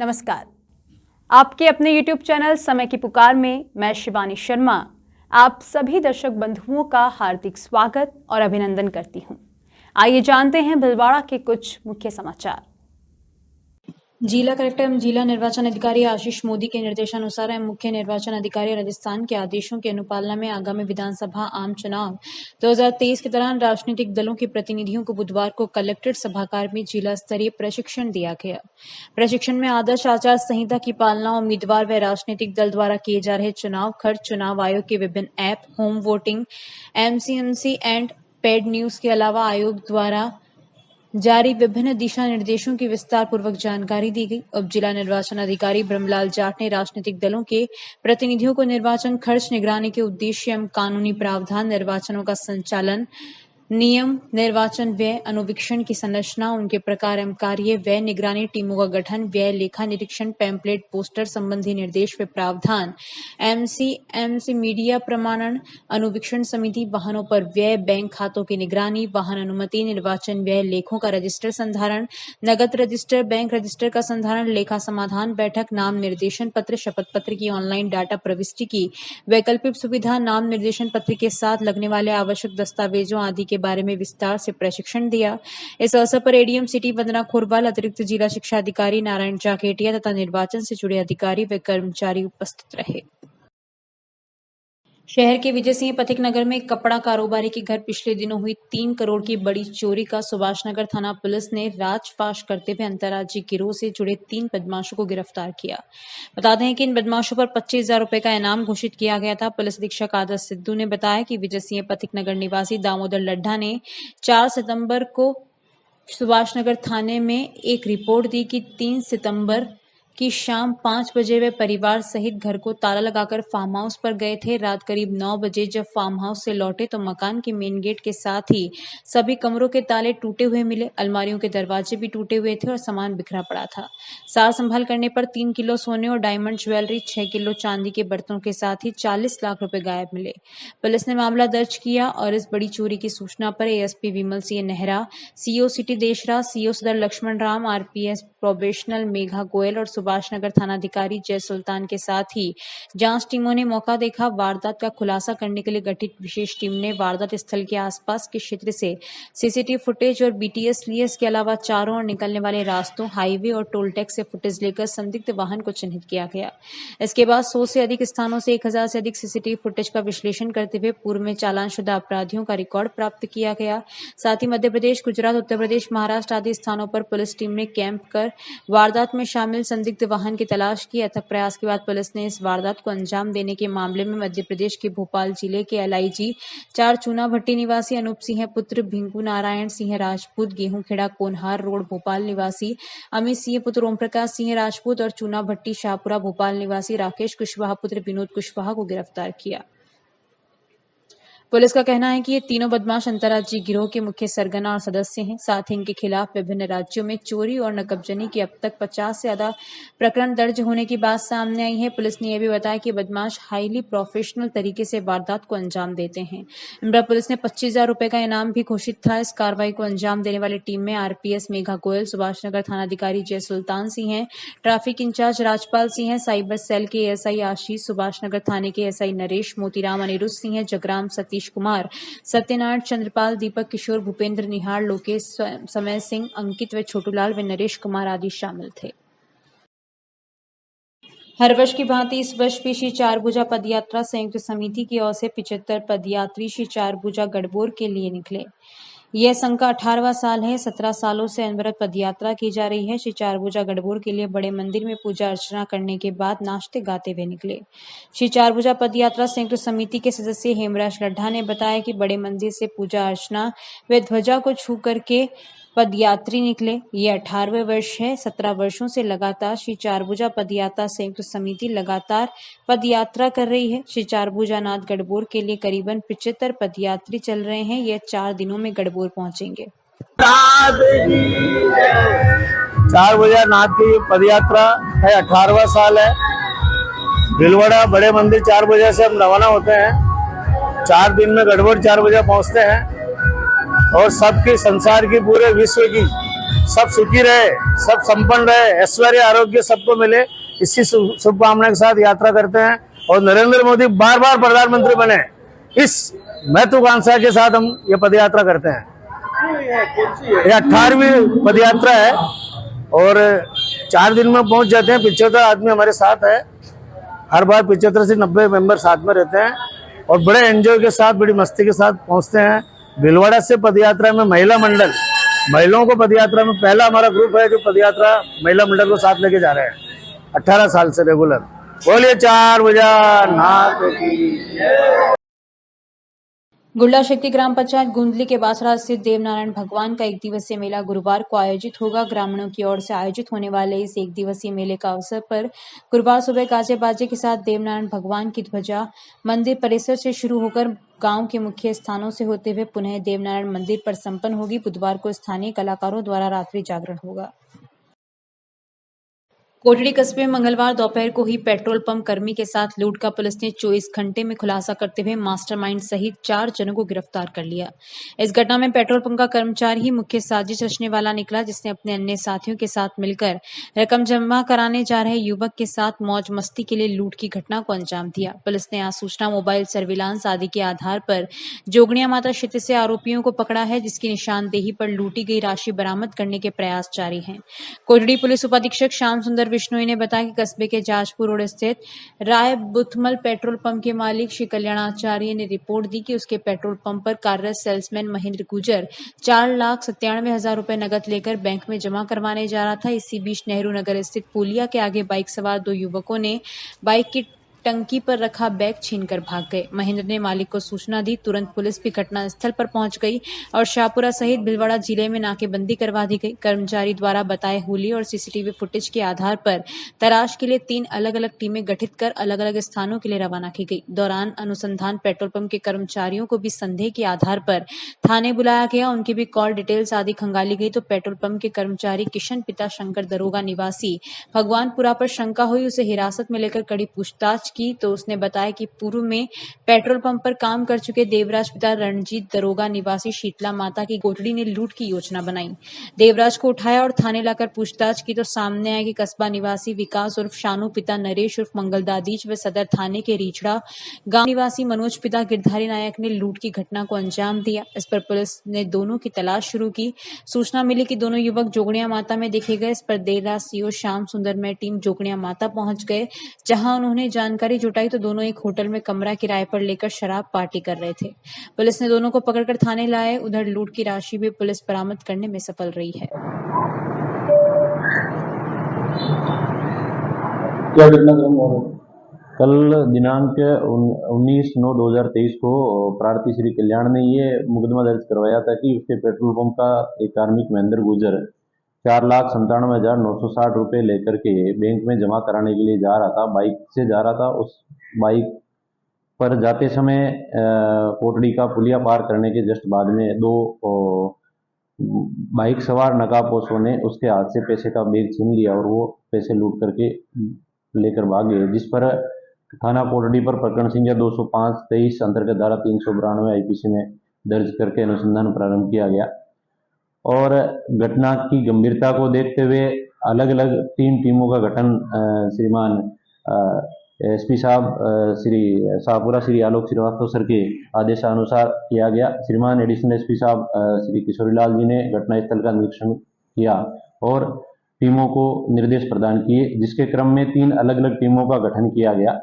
नमस्कार। आपके अपने YouTube चैनल समय की पुकार में मैं शिवानी शर्मा आप सभी दर्शक बंधुओं का हार्दिक स्वागत और अभिनंदन करती हूं। आइए जानते हैं भीलवाड़ा के कुछ मुख्य समाचार। जिला कलेक्टर एवं जिला निर्वाचन अधिकारी आशीष मोदी के निर्देशानुसार एवं मुख्य निर्वाचन अधिकारी राजस्थान के आदेशों की अनुपालना में आगामी विधानसभा आम चुनाव 2023 के दौरान राजनीतिक दलों के प्रतिनिधियों को बुधवार को कलेक्ट्रेट सभागार में जिला स्तरीय प्रशिक्षण दिया गया। प्रशिक्षण में आदर्श आचार संहिता की पालना, उम्मीदवार व राजनीतिक दल द्वारा किए जा रहे चुनाव खर्च, चुनाव आयोग के विभिन्न app, home voting, MCMC and paid news के अलावा आयोग द्वारा जारी विभिन्न दिशा निर्देशों की विस्तार पूर्वक जानकारी दी गई। उप जिला निर्वाचन अधिकारी ब्रह्मलाल जाट ने राजनीतिक दलों के प्रतिनिधियों को निर्वाचन खर्च, निगरानी के उद्देश्य एवं कानूनी प्रावधान, निर्वाचनों का संचालन, नियम, निर्वाचन व्यय, अनुवीक्षण की संरचना, उनके प्रकार एवं कार्य, व्यय निगरानी टीमों का गठन, व्यय लेखा निरीक्षण, पैम्पलेट, पोस्टर संबंधी निर्देश व प्रावधान, एमसी मीडिया प्रमाणन, अनुवीक्षण समिति, वाहनों पर व्यय, बैंक खातों की निगरानी, वाहन अनुमति, निर्वाचन व्यय लेखों का रजिस्टर संधारण, नगद रजिस्टर, बैंक रजिस्टर का संधारण, लेखा समाधान बैठक, नाम निर्देशन पत्र, शपथ पत्र की ऑनलाइन डाटा प्रविष्टि की वैकल्पिक सुविधा, नाम निर्देशन पत्र के साथ लगने वाले आवश्यक दस्तावेजों आदि के बारे में विस्तार से प्रशिक्षण दिया। इस अवसर पर एडीएम सिटी वंदना खोरवाल, अतिरिक्त जिला शिक्षा अधिकारी नारायण जाकेटिया तथा निर्वाचन से जुड़े अधिकारी व कर्मचारी उपस्थित रहे। शहर के विजय सिंह पथिक नगर में कपड़ा कारोबारी के घर पिछले दिनों हुई 3 करोड़ की बड़ी चोरी का सुभाषनगर थाना पुलिस ने राजफाश करते हुए अंतर्राज्यीय गिरोह से जुड़े 3 बदमाशों को गिरफ्तार किया। बता दें कि इन बदमाशों पर 25,000 रुपए का इनाम घोषित किया गया था। पुलिस अधीक्षक आदर्श सिद्धू ने बताया कि विजय सिंह पथिक नगर निवासी दामोदर लड्ढा ने 4 सितंबर को सुभाषनगर थाने में एक रिपोर्ट दी कि 3 सितंबर की शाम 5 बजे वे परिवार सहित घर को ताला लगाकर फार्म हाउस पर गए थे। रात करीब 9 बजे जब फार्म हाउस से लौटे तो मकान के मेन गेट के साथ ही सभी कमरों के ताले टूटे हुए मिले, अलमारियों के दरवाजे भी टूटे हुए थे और सामान बिखरा पड़ा था। सार संभाल करने पर 3 किलो सोने और डायमंड ज्वेलरी, 6 किलो चांदी के बर्तनों के साथ ही 40 लाख रुपए गायब मिले। पुलिस ने मामला दर्ज किया और इस बड़ी चोरी की सूचना पर ASP Vimal Singh Nehra, CO city Deshraj, CO सदर लक्ष्मण राम, आरपीएस प्रोबेशनल मेघा गोयल और सुभाषनगर थानाधिकारी जय सुल्तान के साथ ही जांच टीमों ने मौका देखा। वारदात का खुलासा करने के लिए गठित विशेष टीम ने वारदात स्थल के आसपास के क्षेत्र से सीसीटीवी फुटेज और बीटीएस लिए। इसके अलावा चारों ओर निकलने वाले रास्तों, हाईवे और टोल टैक्स से फुटेज लेकर संदिग्ध वाहन को चिन्हित किया गया। इसके बाद 100 से अधिक स्थानों से 1000 से अधिक सीसीटीवी फुटेज का विश्लेषण करते हुए पूर्व में चालानशुदा अपराधियों का रिकॉर्ड प्राप्त किया गया। साथ ही मध्य प्रदेश, गुजरात, उत्तर प्रदेश, महाराष्ट्र आदि स्थानों पर पुलिस टीम ने कैंप कर वारदात में शामिल संदिग्ध वाहन की तलाश की। अथक प्रयास के बाद पुलिस ने इस वारदात को अंजाम देने के मामले में मध्य प्रदेश के भोपाल जिले के एलआईजी 4 चूना भट्टी निवासी अनूप सिंह पुत्र भिंगू नारायण सिंह राजपूत, गेहूंखेड़ा कोनहार रोड भोपाल निवासी अमित सिंह पुत्र ओम प्रकाश सिंह राजपूत और चूना भट्टी शाहपुरा भोपाल निवासी राकेश कुशवाहा पुत्र विनोद कुशवाहा को गिरफ्तार किया। पुलिस का कहना है कि ये तीनों बदमाश अंतर्राज्यीय गिरोह के मुख्य सरगना और सदस्य हैं। साथ ही इनके खिलाफ विभिन्न राज्यों में चोरी और नकबजनी की अब तक 50 से ज्यादा प्रकरण दर्ज होने की बात सामने आई है। पुलिस ने यह भी बताया कि बदमाश हाईली प्रोफेशनल तरीके से वारदात को अंजाम देते हैं। इन पर पुलिस ने 25,000 रुपए का इनाम भी घोषित था। इस कार्रवाई को अंजाम देने वाली टीम में आरपीएस मेघा गोयल, सुभाषनगर थानाधिकारी जय सुल्तान सिंह है, ट्रैफिक इंचार्ज राजपाल सिंह है, साइबर सेल के एएसआई आशीष, सुभाषनगर थाने के एसआई नरेश, मोतीराम अनिरुद्ध सिंह है, जगराम सतीश कुमार, सत्यनारायण चंद्रपाल, दीपक किशोर, भूपेंद्र निहार, लोकेश समय सिंह, अंकित व छोटूलाल व नरेश कुमार आदि शामिल थे। हर वर्ष की भांति इस वर्ष भी श्री चारभुजा पदयात्रा संयुक्त समिति की ओर से 75 पदयात्री श्री चारभुजा गढ़बोर के लिए निकले। यह संघ का 18वां साल है। 17 सालों से अनवरत पदयात्रा की जा रही है। श्री चारभुजा गढ़बोर के लिए बड़े मंदिर में पूजा अर्चना करने के बाद नाचते गाते हुए निकले। श्री चारभुजा पदयात्रा संयुक्त समिति के सदस्य हेमराज लड्ढा ने बताया कि बड़े मंदिर से पूजा अर्चना व ध्वजा को छू करके पदयात्री निकले। ये 18वें वर्ष है। 17 वर्षों से लगातार श्री चारभुजा पदयात्रा संयुक्त समिति लगातार पदयात्रा कर रही है। श्री चारभुजा नाथ गढ़बोर के लिए करीबन 75 पदयात्री चल रहे हैं। यह 4 दिनों में गढ़बोर पहुंचेंगे। चारभुजा नाथ की पदयात्रा है, 18वां साल है। भीलवाड़ा बड़े मंदिर चारभुजा से हम रवाना होते हैं। 4 दिन में गढ़बोर चारभुजा पहुंचते हैं और सबकी संसार की, पूरे विश्व की सब सुखी रहे, सब संपन्न रहे, ऐश्वर्य आरोग्य सबको मिले, इसी शुभकामना के साथ यात्रा करते हैं और नरेंद्र मोदी बार बार प्रधानमंत्री बने, इस महत्वाकांक्षा के साथ हम ये पदयात्रा करते हैं। ये 18वीं पदयात्रा है और 4 दिन में पहुंच जाते हैं। 75 आदमी हमारे साथ है, हर बार 75 से 90 मेंबर साथ में रहते हैं और बड़े एंजॉय के साथ, बड़ी मस्ती के साथ पहुंचते हैं। भीलवाड़ा से पदयात्रा में महिलाओं को पदयात्रा में पहला हमारा ग्रुप है जो पदयात्रा महिला मंडल को साथ लेके जा रहे हैं 18 साल से रेगुलर। बोलिए 4 नाथ की। गुल्ला शक्ति ग्राम पंचायत गुंदली के बासरा स्थित देवनारायण भगवान का 1 दिवसीय मेला गुरुवार को आयोजित होगा। ग्रामीणों की ओर से आयोजित होने वाले इस 1 दिवसीय मेले का अवसर पर गुरुवार सुबह गाजे बाजे के साथ देवनारायण भगवान की ध्वजा मंदिर परिसर से शुरू होकर गांव के मुख्य स्थानों से होते हुए पुनः देवनारायण मंदिर पर संपन्न होगी। बुधवार को स्थानीय कलाकारों द्वारा रात्रि जागरण होगा। कोटड़ी कस्बे में मंगलवार दोपहर को ही पेट्रोल पंप कर्मी के साथ लूट का पुलिस ने 24 घंटे में खुलासा करते हुए मास्टरमाइंड सहित 4 जनों को गिरफ्तार कर लिया। इस घटना में पेट्रोल पंप का कर्मचारी ही मुख्य साजिश रचने वाला निकला, जिसने अपने अन्य साथियों के साथ मिलकर रकम जमा कराने जा रहे युवक के साथ मौज मस्ती के लिए लूट की घटना को अंजाम दिया। पुलिस ने आज सूचना, मोबाइल सर्विलांस आदि के आधार पर जोगनिया माता क्षेत्र से आरोपियों को पकड़ा है, जिसकी निशानदेही पर लूटी गई राशि बरामद करने के प्रयास जारी हैं। कोटड़ी पुलिस उपाधीक्षक श्याम सुंदर विश्नोई ने बताया कि कस्बे के जाजपुर रोड स्थित राय बुथमल पेट्रोल पंप के मालिक श्री कल्याणाचार्य ने रिपोर्ट दी कि उसके पेट्रोल पंप पर कार्यरत सेल्समैन महेंद्र गुजर 4,97,000 रुपए नकद लेकर बैंक में जमा करवाने जा रहा था। इसी बीच नेहरू नगर स्थित पुलिया के आगे बाइक सवार 2 युवकों ने बाइक की टंकी पर रखा बैग छीनकर भाग गए। महेंद्र ने मालिक को सूचना दी। तुरंत पुलिस भी घटनास्थल पर पहुंच गई और शाहपुरा सहित भीलवाड़ा जिले में नाकेबंदी करवा दी गई। कर्मचारी द्वारा बताए हुली और सीसीटीवी फुटेज के आधार पर तलाश के लिए 3 अलग-अलग टीमें गठित कर अलग-अलग स्थानों के लिए रवाना की गई। दौरान अनुसंधान पेट्रोल पंप के कर्मचारियों को भी संदेह के आधार पर थाने बुलाया गया। उनकी भी कॉल डिटेल्स आदि खंगाली गई तो पेट्रोल पंप के कर्मचारी किशन पिता शंकर दरोगा निवासी भगवानपुरा पर शंका हुई। उसे हिरासत में लेकर कड़ी पूछताछ की तो उसने बताया कि पूर्व में पेट्रोल पंप पर काम कर चुके देवराज पिता रणजीत दरोगा निवासी शीतला माता की कोटड़ी ने लूट की योजना बनाई। देवराज को उठाया और थाने लाकर पूछताछ की तो सामने आया कि कस्बा निवासी विकास उर्फ शानू पिता नरेश उर्फ मंगलदादीज व सदर थाने के रीछड़ा गांव निवासी मनोज पिता गिरधारी नायक ने लूट की घटना को अंजाम दिया। इस पर पुलिस ने दोनों की तलाश शुरू की। सूचना मिली कि दोनों युवक जोगनिया माता में देखे गए। इस पर देर रात सीओ श्याम सुंदर में टीम जोगनिया माता पहुंच गए, जहां उन्होंने जानकारी जुटाई तो दोनों एक होटल में कमरा किराए पर लेकर शराब पार्टी कर रहे थे। पुलिस ने दोनों को पकड़कर थाने लाए। उधर लूट की राशि भी पुलिस बरामद करने में सफल रही है। क्या घटनाक्रम हो रहा है? कल दिनांक 19/9/2023 को प्रार्थी श्री कल्याण ने ये मुकदमा दर्ज करवाया था कि उसके पेट्रोल पंप का एक कार्मिक महेंद्र गुजर 4,97,960 रुपये लेकर के बैंक में जमा कराने के लिए जा रहा था। बाइक से जा रहा था। उस बाइक पर जाते समय कोटड़ी का पुलिया पार करने के जस्ट बाद में 2 बाइक सवार नकाबपोशों ने उसके हाथ से पैसे का बैग छीन लिया और वो पैसे लूट करके लेकर भागे, जिस पर थाना कोटड़ी पर प्रकरण संख्या 205/23 अंतर्गत धारा 392 आईपीसी में दर्ज करके अनुसंधान प्रारंभ किया गया। और घटना की गंभीरता को देखते हुए अलग अलग 3 टीमों का गठन श्रीमान एसपी साहब श्री शाहपुरा श्री आलोक श्रीवास्तव सर के आदेशानुसार किया गया। श्रीमान एडिशनल एसपी साहब श्री किशोरीलाल जी ने घटनास्थल का निरीक्षण किया और टीमों को निर्देश प्रदान किए, जिसके क्रम में 3 अलग अलग टीमों का गठन किया गया।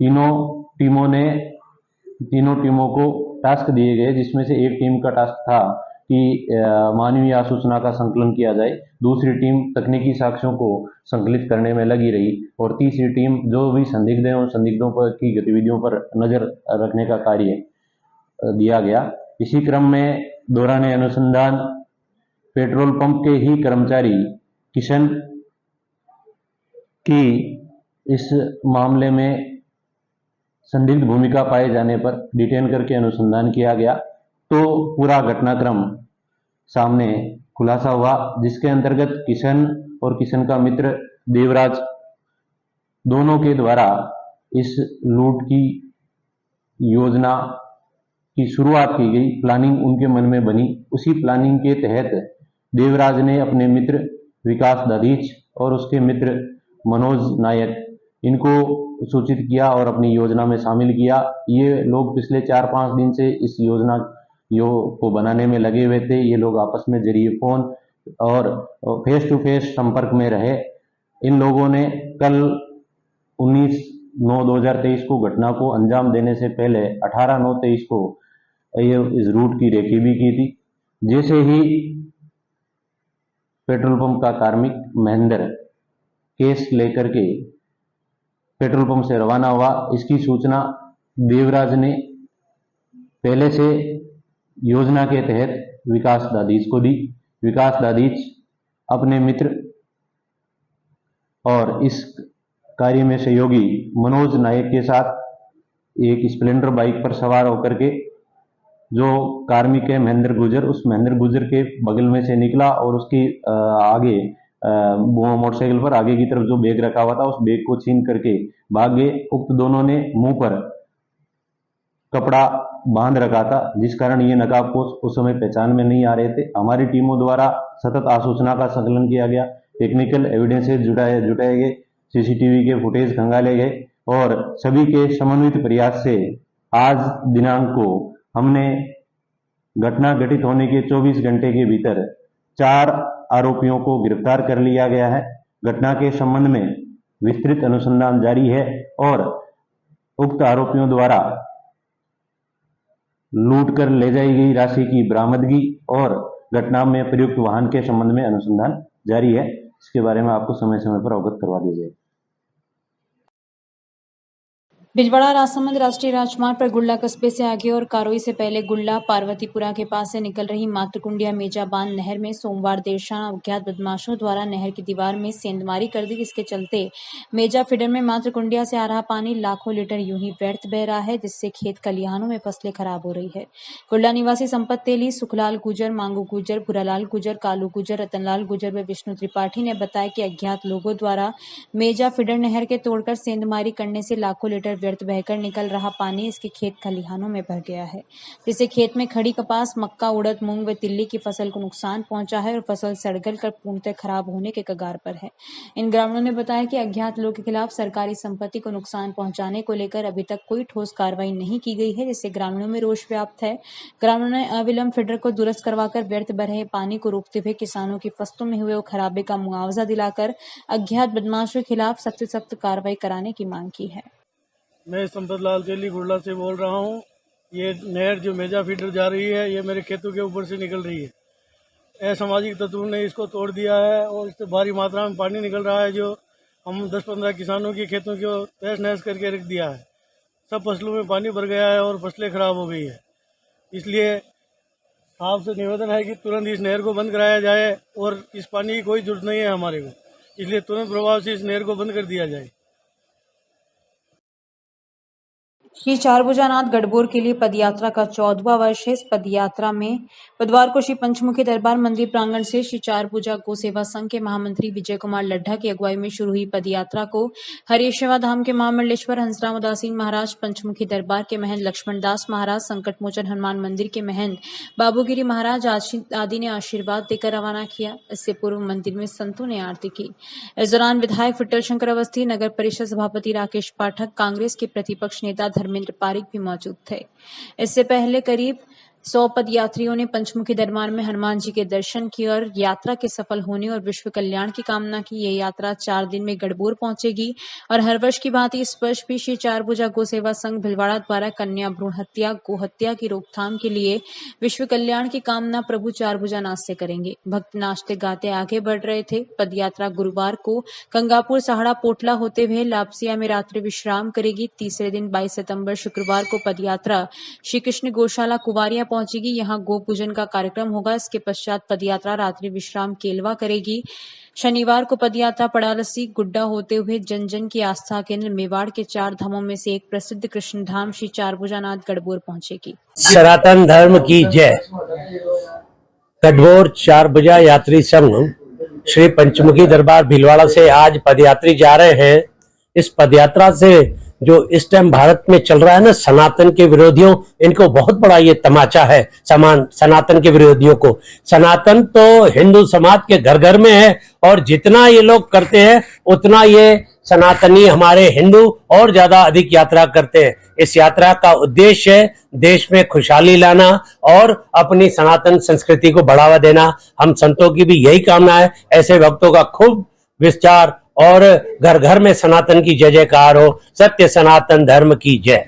तीनों टीमों को टास्क दिए गए, जिसमें से एक टीम का टास्क था कि मानवीय आसूचना का संकलन किया जाए, दूसरी टीम तकनीकी साक्ष्यों को संकलित करने में लगी रही और तीसरी टीम जो भी संदिग्ध हैं उन संदिग्धों पर की गतिविधियों पर नजर रखने का कार्य दिया गया। इसी क्रम में दौरान अनुसंधान पेट्रोल पंप के ही कर्मचारी किशन की इस मामले में संदिग्ध भूमिका पाए जाने पर डिटेन करके अनुसंधान किया गया तो पूरा घटनाक्रम सामने खुलासा हुआ, जिसके अंतर्गत किशन और किशन का मित्र देवराज दोनों के द्वारा इस लूट की योजना की शुरुआत की गई। प्लानिंग उनके मन में बनी। उसी प्लानिंग के तहत देवराज ने अपने मित्र विकास दाधीच और उसके मित्र मनोज नायक इनको सूचित किया और अपनी योजना में शामिल किया। ये लोग पिछले 4-5 दिन से इस योजना को बनाने में लगे हुए थे। ये लोग आपस में जरिए फोन और फेस टू फेस संपर्क में रहे। इन लोगों ने कल 19/9/2023 को घटना को अंजाम देने से पहले 18/9/23 को ये इस रूट की रेकी भी की थी। जैसे ही पेट्रोल पंप का कार्मिक महेंद्र केस लेकर के पेट्रोल पंप से रवाना हुआ, इसकी सूचना देवराज ने पहले से योजना के तहत विकास दाधीच को दी। विकास दाधीच अपने मित्र और इस कार्य में सहयोगी मनोज नायक के साथ एक स्प्लेंडर बाइक पर सवार होकर के जो कार्मिक है महेंद्र गुर्जर, उस महेंद्र गुर्जर के बगल में से निकला और उसकी आगे मोटरसाइकिल पर आगे की तरफ जो बैग रखा हुआ था उस बैग को छीन करके भाग गए। उक्त दोनों ने मुंह पर कपड़ा बांध रखा था, जिस कारण ये नकाबपोश उस समय पहचान में नहीं आ रहे थे। हमारी टीमों द्वारा सतत आसूचना का संकलन किया गया, टेक्निकल एविडेंसेस जुटाए गए, सीसीटीवी के फुटेज खंगाले गए और सभी के समन्वित प्रयास से आज दिनांक को हमने घटना घटित होने के 24 घंटे के भीतर 4 आरोपियों को गिरफ्तार कर लिया गया है। घटना के संबंध में विस्तृत अनुसंधान जारी है और उक्त आरोपियों द्वारा लूट कर ले जाई गई राशि की बरामदगी और घटना में प्रयुक्त वाहन के संबंध में अनुसंधान जारी है। इसके बारे में आपको समय समय पर अवगत करवा दिया जाएगा। भिलवाड़ा राजसमंद राष्ट्रीय राजमार्ग पर गुल्ला कस्बे से आगे और कारोई से पहले गुल्ला पार्वतीपुरा के पास से निकल रही मातृकुंडिया मेजाबान नहर में सोमवार देर शाम अज्ञात बदमाशों द्वारा नहर की दीवार में सेंधमारी कर दी, जिसके चलते मेजा फीडर में मातृकुंडिया से आ रहा पानी लाखों लीटर यूं ही व्यर्थ बह रहा है, जिससे खेत खलिहानों में फसलें खराब हो रही है। गुल्ला निवासी संपत तेली, सुखलाल गुजर, मांगू गुजर, भूरालाल गुजर, कालू गुजर, रतनलाल गुजर व विष्णु त्रिपाठी ने बताया कि अज्ञात लोगों द्वारा मेजा फीडर नहर के तोड़कर सेंधमारी करने से लाखों लीटर व्यर्थ बहकर निकल रहा पानी इसके खेत खलिहानों में बह गया है, जिससे खेत में खड़ी कपास, मक्का, उड़द, मूंग व तिल्ली की फसल को नुकसान पहुंचा है और फसल सड़गल कर पूर्णतः खराब होने के कगार पर है। इन ग्रामीणों ने बताया कि अज्ञात लोगों के खिलाफ सरकारी संपत्ति को नुकसान पहुंचाने को लेकर अभी तक कोई ठोस कार्रवाई नहीं की गई है, जिससे ग्रामीणों में रोष व्याप्त है। ग्रामीणों ने अविलंब फीडर को दुरुस्त करवाकर व्यर्थ बह रहे पानी को रोकते हुए किसानों की फसलों में हुए खराबे का मुआवजा दिलाकर अज्ञात बदमाशों के खिलाफ सख्त से सख्त कार्रवाई कराने की मांग की है। मैं संपत लाल तेली गुड़ला से बोल रहा हूँ। ये नहर जो मेजा फीडर जा रही है ये मेरे खेतों के ऊपर से निकल रही है। असामाजिक तत्वों ने इसको तोड़ दिया है और इससे भारी मात्रा में पानी निकल रहा है, जो हम 10-15 किसानों के खेतों को तहस नहस करके रख दिया है। सब फसलों में पानी भर गया है और फसलें खराब हो गई है। इसलिए आपसे निवेदन है कि तुरंत इस नहर को बंद कराया जाए और इस पानी की कोई जरूरत नहीं है हमारे को, इसलिए तुरंत प्रभाव से इस नहर को बंद कर दिया जाए। श्री चारभुजानाथ गढ़बोर के लिए पदयात्रा का 14वां वर्ष है। इस पदयात्रा में बुधवार को श्री पंचमुखी दरबार मंदिर प्रांगण से श्री चारभुजा गो सेवा संघ के महामंत्री विजय कुमार लड्ढा की अगुवाई में शुरू हुई पदयात्रा को हरिसेवा धाम के महामंडलेश्वर हंसराम उदासीन महाराज, पंचमुखी दरबार के महंत लक्ष्मण दास महाराज, संकट मोचन हनुमान मंदिर के महंत बाबूगिरी महाराज आदि ने आशीर्वाद देकर रवाना किया। इससे पूर्व मंदिर में संतों ने आरती की। इस दौरान विधायक फिट्टल शंकर अवस्थी, नगर परिषद सभापति राकेश पाठक, कांग्रेस के प्रतिपक्ष नेता धर्मेंद्र पारिक भी मौजूद थे। इससे पहले करीब 100 पदयात्रियों ने पंचमुखी दरबार में हनुमान जी के दर्शन किए और यात्रा के सफल होने और विश्व कल्याण की कामना की। यह यात्रा 4 दिन में गढ़बोर पहुंचेगी और हर वर्ष की भांति इस वर्ष भी श्री चारभुजा गो सेवा संघ भिलवाड़ा द्वारा कन्या भ्रूण हत्या, गो हत्या की रोकथाम के लिए विश्व कल्याण की कामना प्रभु चारभुजानाथ से करेंगे। भक्त नाचते गाते आगे बढ़ रहे थे। पदयात्रा गुरुवार को गंगापुर सहाड़ा पोटला होते हुए लापसिया में रात्रि विश्राम करेगी। तीसरे दिन 22 सितंबर शुक्रवार को पदयात्रा श्री कृष्ण गौशाला कुवारिया पहुंचेगी। यहां गो पूजन का कार्यक्रम होगा। इसके पश्चात पदयात्रा रात्रि विश्राम केलवा करेगी। शनिवार को पदयात्रा पड़ालसी गुड्डा होते हुए जन जन की आस्था केंद्र मेवाड़ के 4 धामों में से एक प्रसिद्ध कृष्ण धाम श्री चारभुजानाथ गढ़बोर पहुंचेगी। सनातन धर्म की जय। गढ़बोर चारभुजा यात्री संघ श्री पंचमुखी दरबार भीलवाड़ा से आज पदयात्री जा रहे हैं। इस पदयात्रा से जो इस टाइम भारत में चल रहा है ना, सनातन के विरोधियों, इनको बहुत बड़ा ये तमाचा है सनातन के विरोधियों को। सनातन तो हिंदू समाज के घर घर में है, और जितना ये लोग करते हैं उतना ये सनातनी हमारे हिंदू और ज्यादा अधिक यात्रा करते हैं। इस यात्रा का उद्देश्य है देश में खुशहाली लाना और अपनी सनातन संस्कृति को बढ़ावा देना। हम संतों की भी यही कामना है, ऐसे भक्तों का खूब विस्तार और घर घर में सनातन की जय जयकार हो। सत्य सनातन धर्म की जय।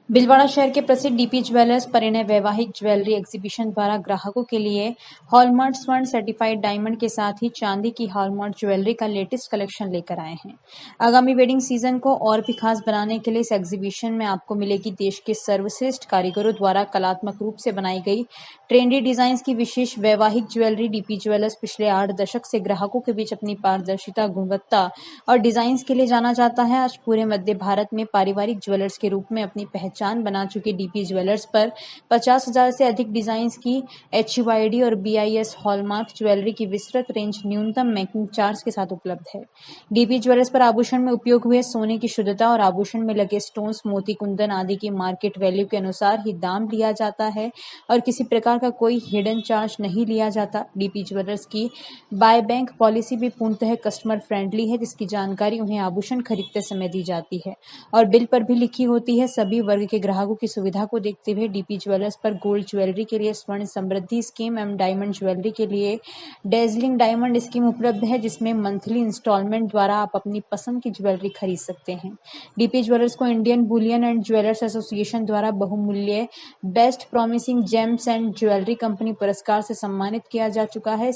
भीलवाड़ा शहर के प्रसिद्ध डीपी ज्वेलर्स परिणय वैवाहिक ज्वेलरी एग्जीबिशन द्वारा ग्राहकों के लिए हॉलमार्क स्वर्ण सर्टिफाइड डायमंड के साथ ही चांदी की हॉलमार्क ज्वेलरी का लेटेस्ट कलेक्शन लेकर आए हैं। आगामी वेडिंग सीजन को और भी खास बनाने के लिए इस एग्जीबिशन में आपको मिलेगी देश के सर्वश्रेष्ठ कारीगरों द्वारा कलात्मक रूप से बनाई गई ट्रेंडी डिजाइन की विशेष वैवाहिक ज्वेलरी। डीपी ज्वेलर्स पिछले 8 दशक से ग्राहकों के बीच अपनी पारदर्शिता, गुणवत्ता और डिजाइन के लिए जाना जाता है। आज पूरे मध्य भारत में पारिवारिक ज्वेलर्स के रूप में अपनी पहचान बना चुके डीपी ज्वेलर्स पर 50,000 से अधिक डिजाइन की HUID और BIS हॉलमार्क ज्वेलरी की विस्तृत रेंज न्यूनतम मेकिंग चार्ज के साथ उपलब्ध है। डीपी ज्वेलर्स पर आभूषण में उपयोग हुए सोने की शुद्धता और आभूषण में लगे स्टोन्स, मोती, कुंदन आदि की मार्केट वैल्यू के अनुसार ही दाम लिया जाता है और किसी प्रकार का कोई हिडन चार्ज नहीं लिया जाता। डीपी ज्वेलर्स की बाय बैंक पॉलिसी भी पूर्णतः कस्टमर फ्रेंडली है, जिसकी जानकारी उन्हें आभूषण खरीदते समय दी जाती है और बिल पर भी लिखी होती है। सभी वर्ग के ग्राहकों की सुविधा को देखते हुए डीपी ज्वेलर्स पर गोल्ड ज्वेलरी के लिए स्वर्ण समृद्धि स्कीम एवं डायमंड ज्वेलरी के लिए डेजलिंग डायमंड स्कीम उपलब्ध है, जिसमें मंथली इंस्टॉलमेंट द्वारा आप अपनी पसंद की ज्वेलरी खरीद सकते हैं। डीपी ज्वेलर्स को Indian bullion and jewellers association द्वारा बहुमूल्य best promising gems and jewellery company पुरस्कार से सम्मानित किया जा चुका है।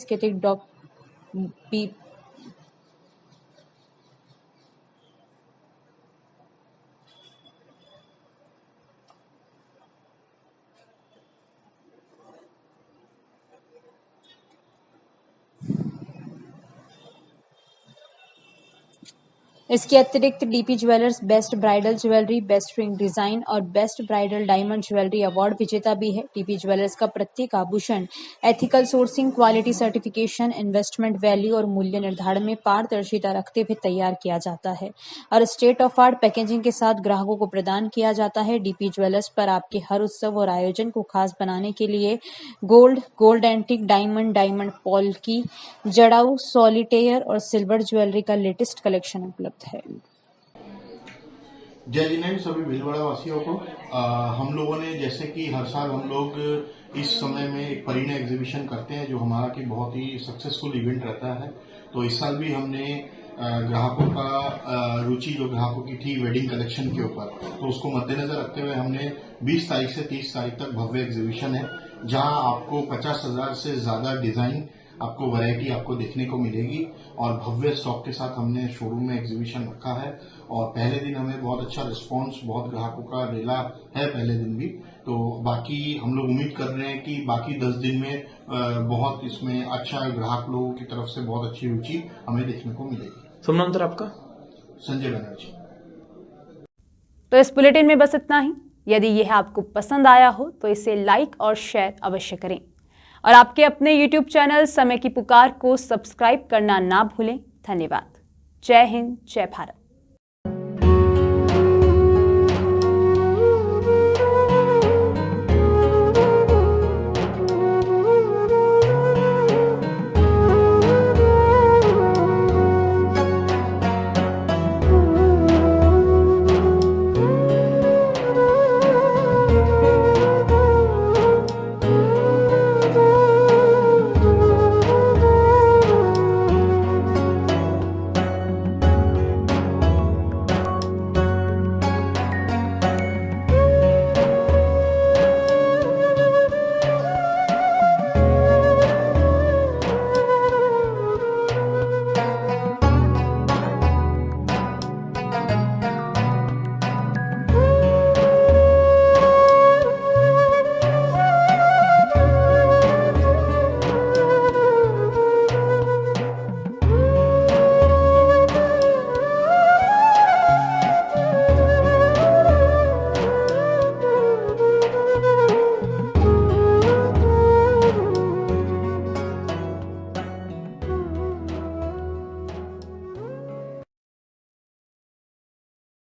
इसके अतिरिक्त DP jewellers best bridal jewellery, best ring design और best bridal diamond jewellery award विजेता भी है। डीपी ज्वेलर्स का प्रत्येक आभूषण ethical sourcing, quality certification, investment value और मूल्य निर्धारण में पारदर्शिता रखते हुए तैयार किया जाता है और स्टेट ऑफ आर्ट पैकेजिंग के साथ ग्राहकों को प्रदान किया जाता है। डीपी ज्वेलर्स पर आपके हर उत्सव और आयोजन को खास बनाने के लिए गोल्ड एंटिक, डायमंड पॉल्की, जड़ाऊ, सॉलिटेयर और सिल्वर ज्वेलरी का लेटेस्ट कलेक्शन उपलब्ध है। जय जिनेंद्र सभी भीलवाड़ा वासियों को। हम लोगों ने, जैसे कि हर साल हम लोग इस समय में एक परिणय एग्जीबिशन करते हैं जो हमारा की बहुत ही सक्सेसफुल इवेंट रहता है। तो इस साल भी हमने ग्राहकों का रुचि जो ग्राहकों की थी वेडिंग कलेक्शन के ऊपर, तो उसको मद्देनजर रखते हुए हमने 20 तारीख से 30 तारीख तक भव्य एग्जीबिशन है, जहां आपको 50,000 से ज्यादा डिजाइन, आपको वैरायटी आपको देखने को मिलेगी और भव्य स्टॉक के साथ हमने शोरूम में एग्जीबिशन रखा है। और पहले दिन हमें बहुत अच्छा रिस्पांस, बहुत ग्राहकों का रेला है पहले दिन भी। तो बाकी हम लोग उम्मीद कर रहे हैं कि बाकी 10 दिन में बहुत इसमें अच्छा ग्राहक लोगों की तरफ से बहुत अच्छी रुचि हमें देखने को मिलेगी। शुभ नाम सर आपका? संजय बनर्जी। तो इस बुलेटिन में बस इतना ही। यदि यह आपको पसंद आया हो तो इसे लाइक और शेयर अवश्य करें और आपके अपने YouTube चैनल समय की पुकार को सब्सक्राइब करना ना भूलें। धन्यवाद। जय हिंद, जय भारत।